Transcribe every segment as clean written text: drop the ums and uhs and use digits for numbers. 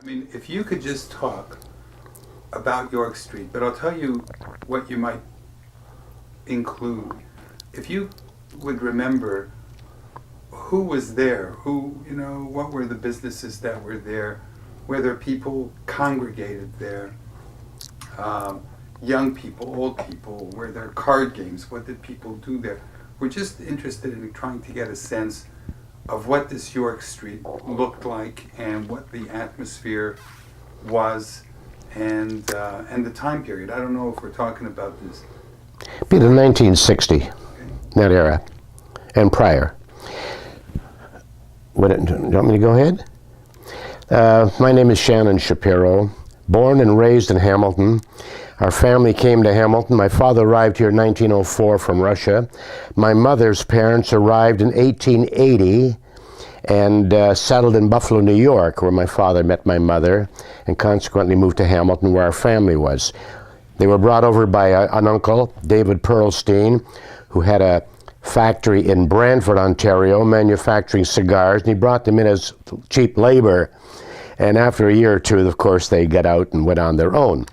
I mean, if you could just talk about York Street, but I'll tell you what you might include. If you would remember who was there, what were the businesses that were there, whether people congregated there, young people, old people, were there card games, what did people do there? We're just interested in trying to get a sense of what this York Street looked like and what the atmosphere was and the time period. I don't know if we're talking about this. Be the 1960, okay. That era, and prior. Do you want me to go ahead? My name is Shannon Shapiro, born and raised in Hamilton. Our family came to Hamilton. My father arrived here in 1904 from Russia. My mother's parents arrived in 1880 and settled in Buffalo, New York, where my father met my mother, and consequently moved to Hamilton, where our family was. They were brought over by an uncle, David Pearlstein, who had a factory in Brantford, Ontario, manufacturing cigars, and he brought them in as cheap labor. And after a year or two, of course, they got out and went on their own.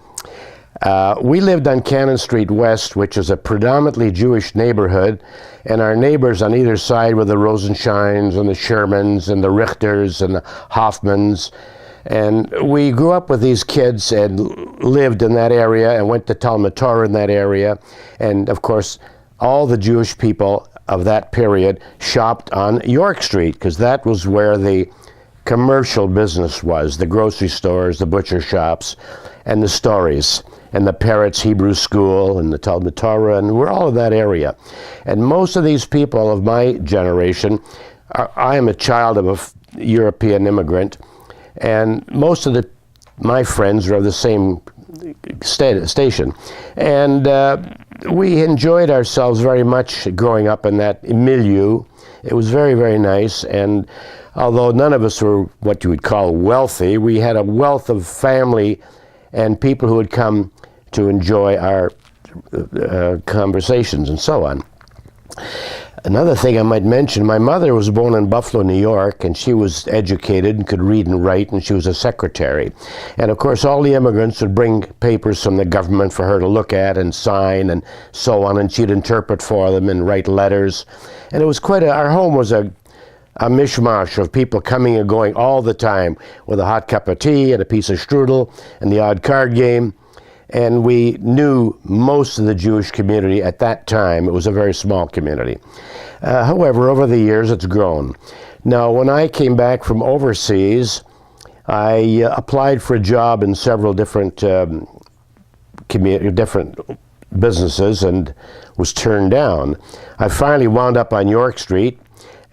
We lived on Cannon Street West, which is a predominantly Jewish neighborhood, and our neighbors on either side were the Rosenshines and the Shermans and the Richters and the Hoffmans. And we grew up with these kids and lived in that area and went to Talmud Torah in that area. And of course, all the Jewish people of that period shopped on York Street, because that was where the commercial business was, the grocery stores, the butcher shops, and the stories, and the Parrots Hebrew School, and the Talmud Torah, and we're all in that area. And most of these people of my generation, I am a child of a European immigrant, and most of my friends are of the same station. And we enjoyed ourselves very much growing up in that milieu. It was very, very nice, and although none of us were what you would call wealthy, we had a wealth of family and people who would come to enjoy our conversations and so on. Another thing I might mention, my mother was born in Buffalo, New York, and she was educated and could read and write, and she was a secretary. And of course, all the immigrants would bring papers from the government for her to look at and sign and so on, and she'd interpret for them and write letters. And it was our home was a mishmash of people coming and going all the time with a hot cup of tea and a piece of strudel and the odd card game. And we knew most of the Jewish community at that time. It was a very small community. However, over the years, it's grown. Now, when I came back from overseas, I applied for a job in several different different businesses and was turned down. I finally wound up on York Street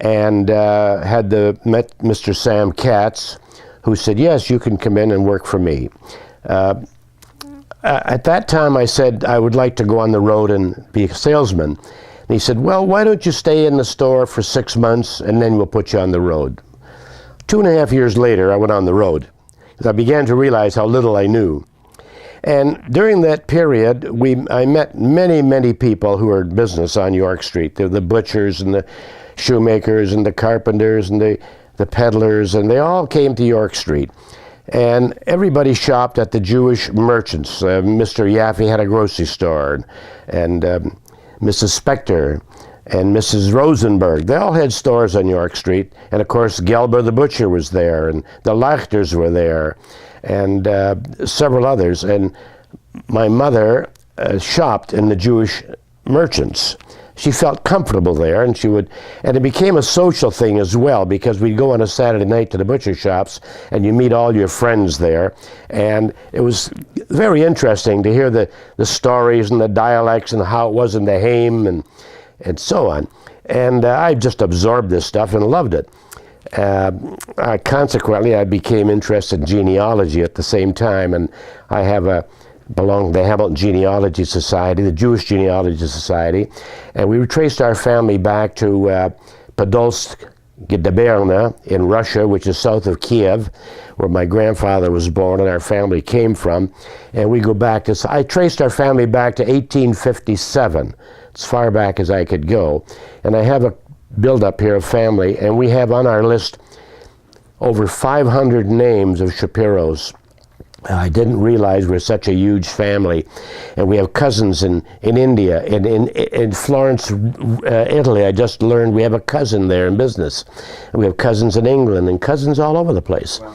and met Mr. Sam Katz, who said, yes, you can come in and work for me. At that time, I said I would like to go on the road and be a salesman. And he said, well, why don't you stay in the store for 6 months and then we'll put you on the road. 2.5 years later, I went on the road because I began to realize how little I knew. And during that period, I met many, many people who were in business on York Street. The butchers and the shoemakers and the carpenters and the peddlers, and they all came to York Street. And everybody shopped at the Jewish merchants. Mr. Yaffe had a grocery store, and Mrs. Spector and Mrs. Rosenberg. They all had stores on York Street. And of course, Gelber the butcher was there, and the Leichters were there, and several others. And my mother shopped in the Jewish merchants. She felt comfortable there, and and it became a social thing as well, because we'd go on a Saturday night to the butcher shops, and you meet all your friends there, and it was very interesting to hear the stories and the dialects and how it was in the Haim and so on. And I just absorbed this stuff and loved it. Consequently, I became interested in genealogy at the same time, and I belonged to the Hamilton Genealogy Society, the Jewish Genealogy Society, and we traced our family back to Podolsk, Gdaberna in Russia, which is south of Kiev, where my grandfather was born and our family came from. And we go back I traced our family back to 1857, as far back as I could go. And I have a build-up here of family, and we have on our list over 500 names of Shapiros. I didn't realize we're such a huge family, and we have cousins in India, in Florence, Italy. I just learned we have a cousin there in business. And we have cousins in England and cousins all over the place. Wow.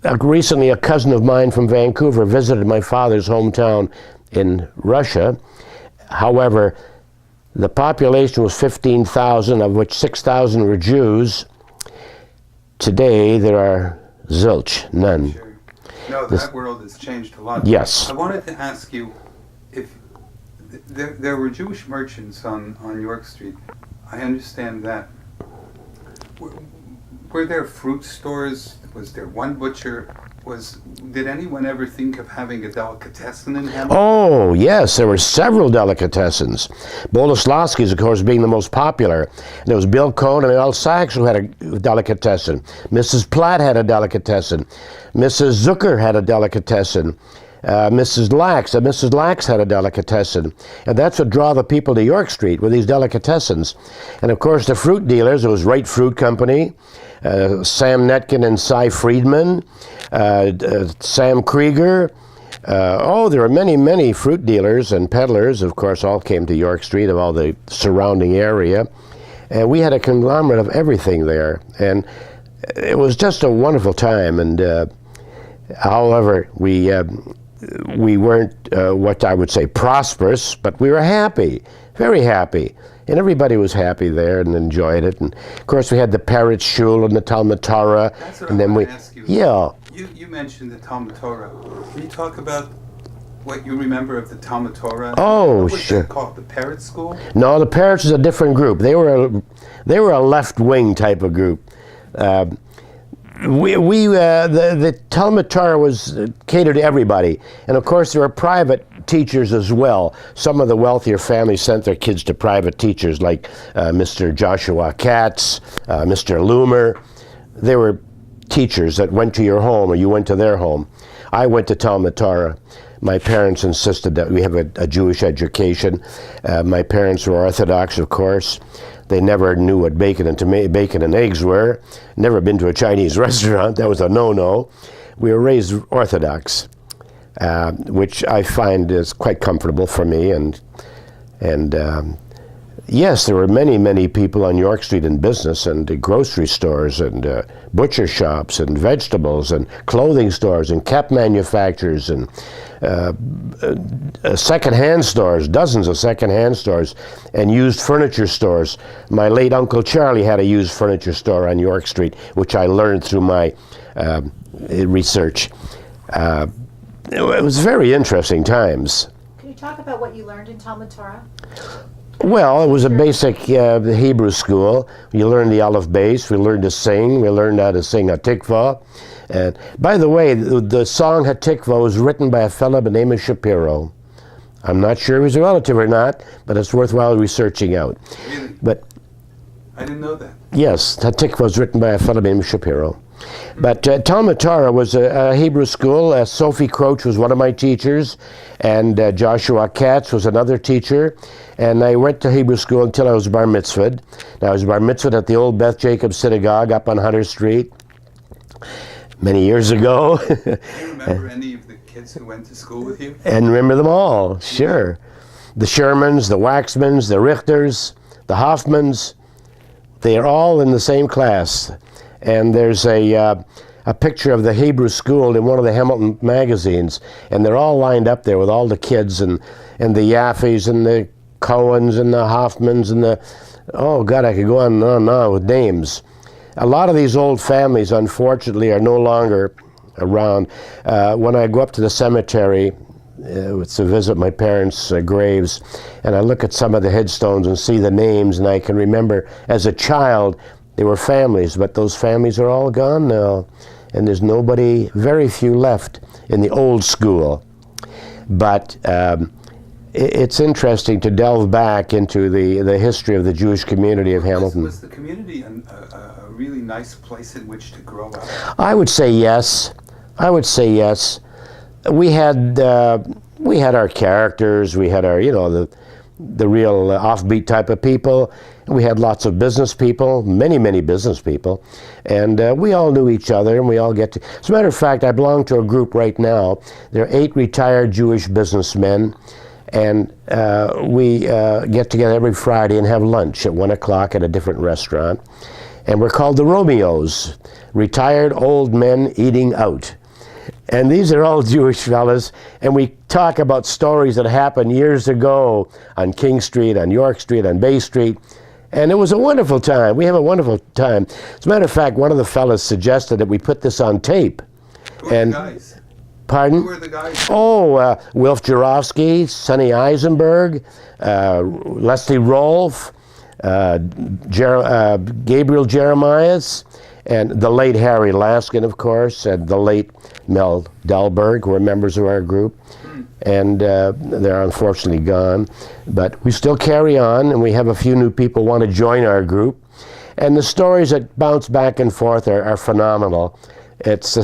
And recently a cousin of mine from Vancouver visited my father's hometown in Russia. However, the population was 15,000, of which 6,000 were Jews. Today there are zilch, none. Sure. No, that world has changed a lot. Yes. I wanted to ask you if there were Jewish merchants on York Street. I understand that. Were there fruit stores? Was there one butcher? Did anyone ever think of having a delicatessen in Hamilton? Oh, yes, there were several delicatessens. Boleslavsky's, of course, being the most popular. And there was Bill Cohn and Al Sachs who had a delicatessen. Mrs. Platt had a delicatessen. Mrs. Zucker had a delicatessen. Mrs. Lax had a delicatessen. And that's what drew the people to York Street, were these delicatessens. And of course, the fruit dealers, it was Wright Fruit Company, Sam Netkin and Cy Friedman, Sam Krieger. There were many, many fruit dealers and peddlers, of course, all came to York Street of all the surrounding area. And we had a conglomerate of everything there. And it was just a wonderful time. And however, we weren't what I would say prosperous, but we were happy, very happy. And everybody was happy there and enjoyed it. And of course, we had the Parrot Shul and the Talmud Torah. That's what and I then want to ask you. Yeah. You mentioned the Talmud Torah. Can you talk about what you remember of the Talmud Torah? Oh, what was sure. that called? The Parrot School? No, the Parrots is a different group. They were a left-wing type of group. The Talmud Torah was catered to everybody, and of course there were private teachers as well. Some of the wealthier families sent their kids to private teachers, like Mr. Joshua Katz, Mr. Loomer. They were teachers that went to your home, or you went to their home. I went to Talmud Torah. My parents insisted that we have a Jewish education. My parents were Orthodox, of course. They never knew what bacon and eggs were. Never been to a Chinese restaurant. That was a no-no. We were raised Orthodox, which I find is quite comfortable for me. And yes, there were many, many people on York Street in business, and grocery stores, and butcher shops, and vegetables, and clothing stores, and cap manufacturers, and second-hand stores, dozens of second-hand stores, and used furniture stores. My late Uncle Charlie had a used furniture store on York Street, which I learned through my research. It was very interesting times. Can you talk about what you learned in Talmud Torah? Well, it was a basic Hebrew school. You learned the Aleph Beis. We learned to sing. We learned how to sing Hatikvah. And by the way, the song Hatikvah was written by a fellow by the name of Shapiro. I'm not sure if he's a relative or not, but it's worthwhile researching out. Really? But I didn't know that. yes, Hatikvah was written by a fellow named Shapiro. But Talmud Torah was a Hebrew school. Sophie Croach was one of my teachers, and Joshua Katz was another teacher. And I went to Hebrew school until I was bar mitzvahed. Now, I was bar mitzvahed at the old Beth Jacob Synagogue up on Hunter Street many years ago. Do you remember any of the kids who went to school with you? And remember them all, sure. The Shermans, the Waxmans, the Richters, the Hoffmans, they are all in the same class. And there's a picture of the Hebrew school in one of the Hamilton magazines, and they're all lined up there with all the kids, and the Yaffes, and the Cohens, and the Hoffmans, and the, oh God, I could go on and on with names. A lot of these old families, unfortunately, are no longer around. When I go up to the cemetery to visit my parents' graves, and I look at some of the headstones and see the names, and I can remember as a child, they were families, but those families are all gone now, and there's nobody, very few left in the old school. But it's interesting to delve back into the history of the Jewish community of Hamilton. Was the community a really nice place in which to grow up? I would say yes. I would say yes. We had our characters. We had our, the real offbeat type of people. We had lots of business people, many business people, and we all knew each other, and we all get to... As a matter of fact, I belong to a group right now. There are 8 retired Jewish businessmen, and we get together every Friday and have lunch at 1 o'clock at a different restaurant. And we're called the Romeos, retired old men eating out. And these are all Jewish fellas, and we talk about stories that happened years ago on King Street, on York Street, on Bay Street, and it was a wonderful time. We have a wonderful time. As a matter of fact, one of the fellas suggested that we put this on tape. Who were the guys? Pardon? Who were the guys? Oh, Wilf Jarofsky, Sonny Eisenberg, Leslie Rolfe, Gabriel Jeremias, and the late Harry Laskin, of course, and the late Mel Delberg, who are members of our group. And they're unfortunately gone. But we still carry on, and we have a few new people want to join our group. And the stories that bounce back and forth are phenomenal. It's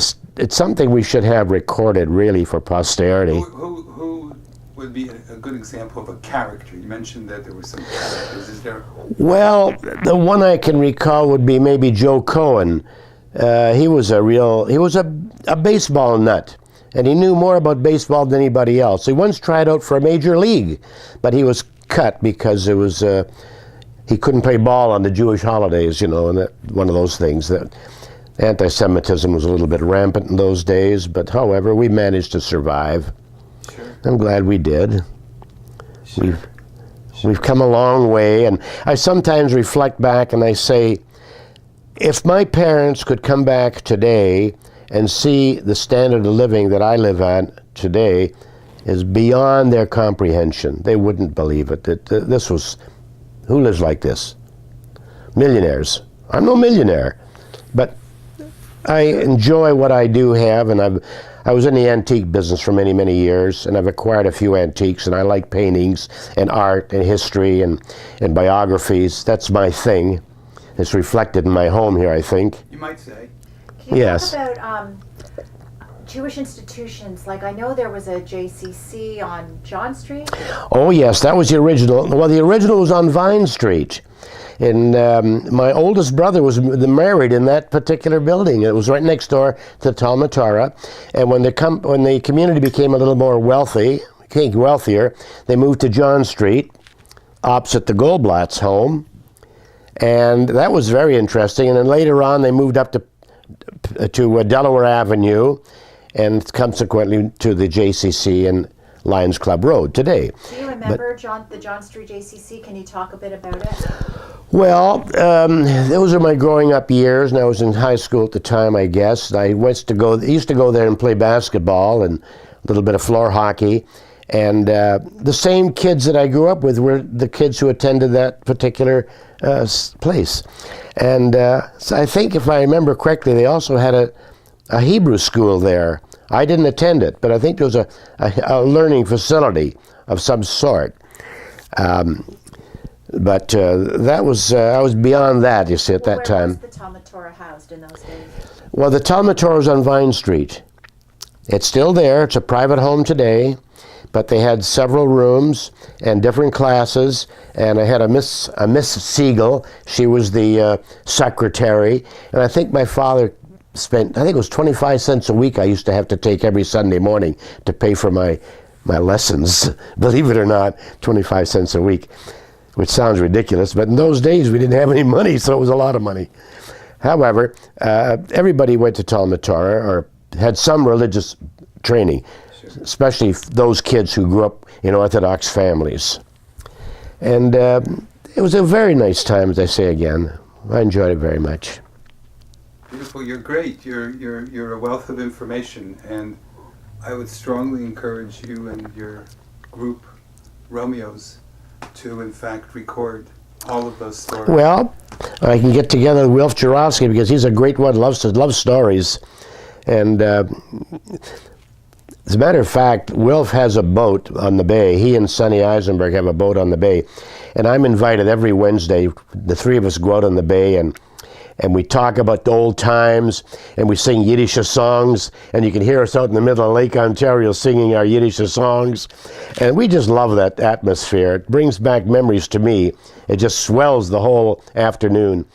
something we should have recorded, really, for posterity. Who would be a good example of a character? You mentioned that there were some characters. Is there? Well, the one I can recall would be maybe Joe Cohen. He was a baseball nut, and he knew more about baseball than anybody else. He once tried out for a major league, but he was cut because it was he couldn't play ball on the Jewish holidays, you know, and that one of those things that anti-Semitism was a little bit rampant in those days. But however, we managed to survive. Sure. I'm glad we did. Sure. We've come a long way, and I sometimes reflect back and I say, if my parents could come back today and see the standard of living that I live at today is beyond their comprehension, they wouldn't believe it. That this was, who lives like this? Millionaires. I'm no millionaire, but I enjoy what I do have, and I was in the antique business for many years, and I've acquired a few antiques, and I like paintings and art and history and biographies. That's my thing. It's reflected in my home here, I think. You might say. Can you Yes. talk about Jewish institutions? Like, I know there was a JCC on John Street. Oh yes, that was the original. Well, the original was on Vine Street. And my oldest brother was married in that particular building. It was right next door to the Talmud Torah. And when the community became a little more wealthier, they moved to John Street, opposite the Goldblatt's home. And that was very interesting. And then later on, they moved up to Delaware Avenue, and consequently to the JCC and Lions Club Road today. Do you remember the John Street JCC? Can you talk a bit about it? Well, those are my growing up years, and I was in high school at the time, I guess. I used to go there and play basketball and a little bit of floor hockey. And the same kids that I grew up with were the kids who attended that particular place. And so I think, if I remember correctly, they also had a Hebrew school there. I didn't attend it, but I think there was a learning facility of some sort. But that was, I was beyond that, you see, at that time. Where was the Talmud Torah housed in those days? Well, the Talmud Torah was on Vine Street. It's still there. It's a private home today, but they had several rooms and different classes, and I had a Miss Siegel. She was the secretary, and I think my father spent, I think it was 25 cents a week I used to have to take every Sunday morning to pay for my lessons. Believe it or not, 25 cents a week, which sounds ridiculous, but in those days we didn't have any money, so it was a lot of money. However, everybody went to Talmud Torah or had some religious training, especially those kids who grew up in Orthodox families. And it was a very nice time, as I say again. I enjoyed it very much. Beautiful. You're great. You're a wealth of information, and I would strongly encourage you and your group, Romeos, to in fact record all of those stories. Well, I can get together with Wilf Jarofsky because he's a great one, loves stories. And as a matter of fact, Wilf has a boat on the bay. He and Sonny Eisenberg have a boat on the bay. And I'm invited every Wednesday. The three of us go out on the bay, and and we talk about the old times, and we sing Yiddish songs, and you can hear us out in the middle of Lake Ontario singing our Yiddish songs, and we just love that atmosphere. It brings back memories to me. It just swells the whole afternoon.